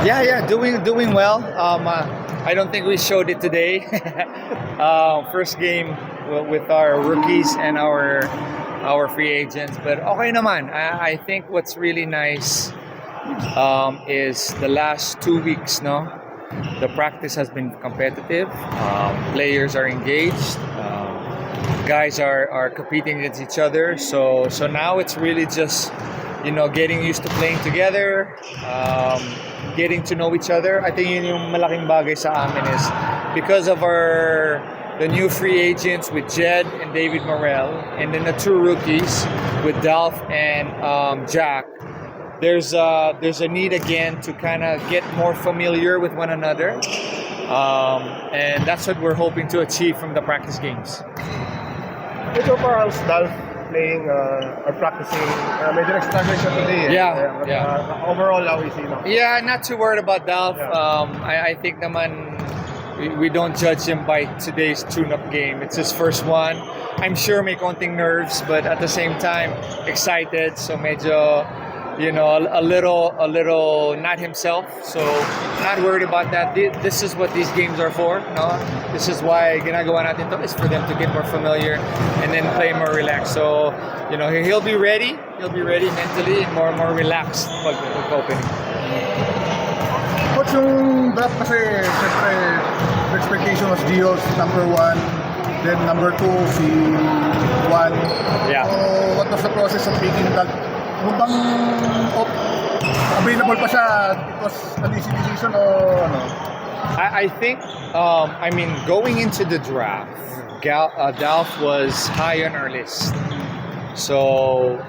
Yeah, doing well. I don't think we showed it today. First game with our rookies and our free agents, but okay naman. I think what's really nice is the last 2 weeks. No, the practice has been competitive. Players are engaged. Guys are competing against each other. So now it's really just getting used to playing together, getting to know each other. I think yun yung malaking bagay sa amin is because of the new free agents with Jed and David Morel, and then the two rookies with Dalph and Jack. There's a need again to kind of get more familiar with one another, and that's what we're hoping to achieve from the practice games. So far, how's Dalph playing or practicing? Medyo nag-struggle siya today. Yeah. Overall, how is he now? Yeah, not too worried about Dalph. Yeah. I think naman we don't judge him by today's tune-up game. It's his first one. I'm sure may konting nerves, but at the same time, excited. So medyo, a little not himself. So not worried about that. This is what these games are for. No, this is why ginagawa natin to, is for them to get more familiar and then play more relaxed. So he'll be ready. He'll be ready mentally and more relaxed pag opening. Coach, yung draft kasi, siyempre, the expectation was Dios, number 1, then number 2, si Juan. Yeah. So, what was the process of picking that? Ano bang available pa siya? It was an easy decision o ano? I think, going into the draft, Dalph was high on our list. So,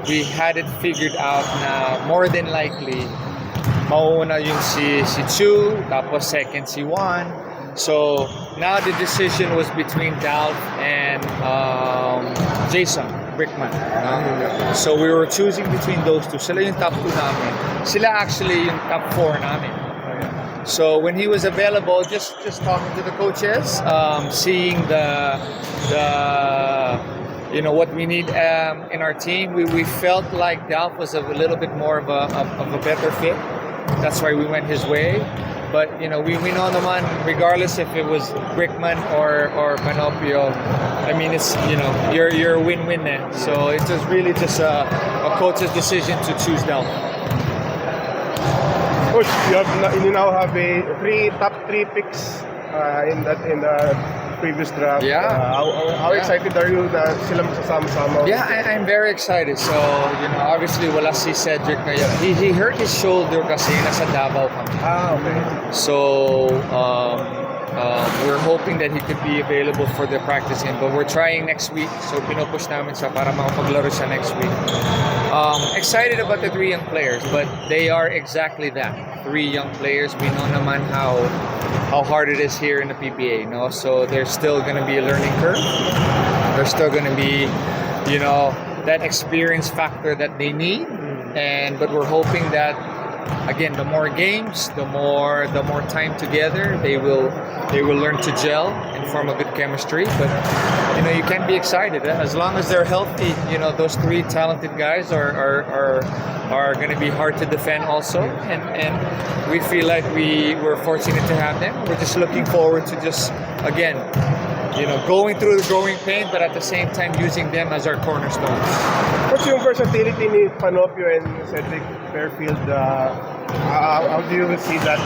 we had it figured out na more than likely, mauuna yung si Chu, tapos second si Juan. So, now the decision was between Dalph and Jason Brickman. So, we were choosing between those two. Sila yung top 2 namin. Sila actually yung top 4 namin. So, when he was available, just talking to the coaches, seeing the what we need in our team, we felt like Dalph was a little bit more of a better fit. That's why we went his way. But we know naman, regardless if it was Brickman or Panopio, I mean it's you're a win-win there. So it was really just a coach's decision to choose Dalph. Coach, you now have top three picks in the previous draft. Yeah. How excited are you na sila magsasama-sama? Yeah, I'm very excited. So, obviously wala si Cedric ngayon. He hurt his shoulder kasi nasa Davao kami. Okay. So, we're hoping that he could be available for the practice game. But we're trying next week. So, pinupush namin siya para makapaglaro siya next week. Excited about the 3 young players, but they are exactly that. 3 young players. We know naman how hard it is here in the PBA, so there's still going to be a learning curve. There's still going to be that experience factor that they need, but we're hoping that again, the more games, the more time together, they will learn to gel and form a good chemistry. But you can be excited as long as they're healthy. Those 3 talented guys are going to be hard to defend also, and we feel like we're fortunate to have them. We're just looking forward to just again going through the growing pain, but at the same time using them as our cornerstones. What's yung versatility ni Panopio and Cedric Fairfield? How do you see that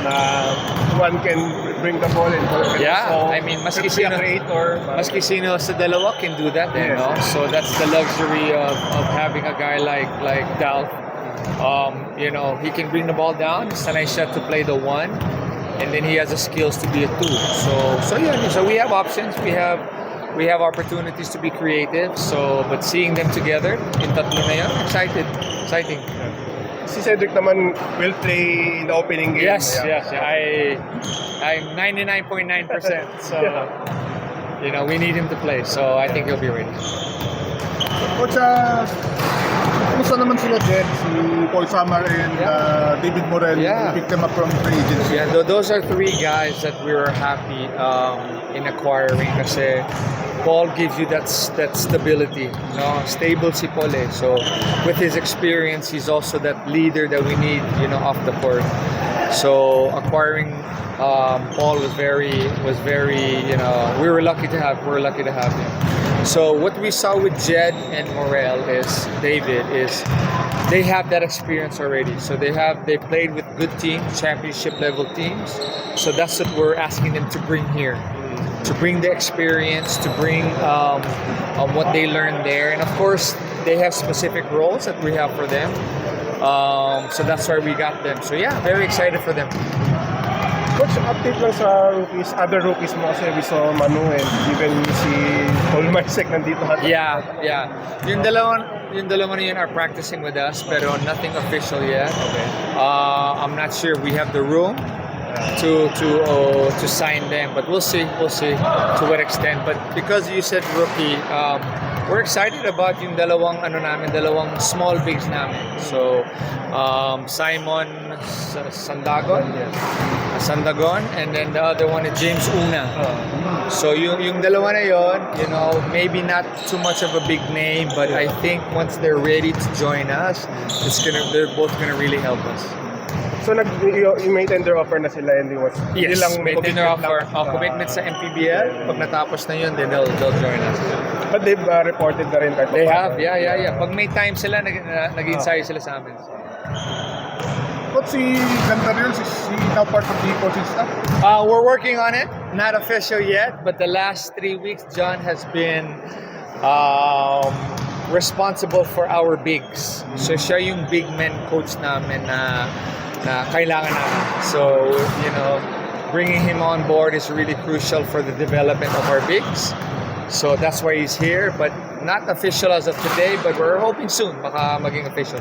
one can bring the ball and Yeah, I mean, maski sino sa dalawa can do that, So that's the luxury of having a guy like Dalph. He can bring the ball down. Sanay siya to play the 1. And then he has the skills to be a 2. So we have options. We have opportunities to be creative. So, but seeing them together in tatlo na yan, exciting. Si Cedric naman will play in the opening game. Yes. I'm 99.9%. So, we need him to play. So I think he'll be ready. Coach, kumusta naman sila Jed, si Paul Samar and David Morel? Yeah. You picked them up from free agency. Yeah, those are 3 guys that we were happy in acquiring kasi Paul gives you that stability. No, stable si Paul eh. So with his experience, he's also that leader that we need, off the court. So acquiring Paul was very, we were lucky to have him. So what we saw with Jed and Morel David is they have that experience already. So they played with good teams, championship level teams. So that's what we're asking them to bring here, to bring the experience, to bring what they learned there, and of course they have specific roles that we have for them. So that's why we got them. So yeah, very excited for them. Coach, update lang sa rookies, other rookies mo kasi we saw Manu and even si Paul Maisek nandito. Yeah. Yung dalawa na yun are practicing with us, pero nothing official yet. Okay. I'm not sure we have the room to sign them, but we'll see to what extent. But because you said rookie, we're excited about yung dalawang small bigs namin. So Simon Sandagon, and then the other one is James Una. So yung dalawa na yon, maybe not too much of a big name, but I think once they're ready to join us, they're both gonna really help us. So yung may tender offer na sila and Yes, may tender offer. Lang, Commitment sa MPBL. Pag natapos na yun, then they'll join us. But they've reported na rin. They have, yeah. Pag may time sila, nag-ensayo sila sa amin. Coach, si Gantaril, is he now part of the coaching staff? We're working on it. Not official yet, but the last 3 weeks, John has been responsible for our bigs. So siya yung big men coach namin na kailangan namin. So, bringing him on board is really crucial for the development of our bigs. So that's why he's here, but not official as of today, but we're hoping soon baka maging official.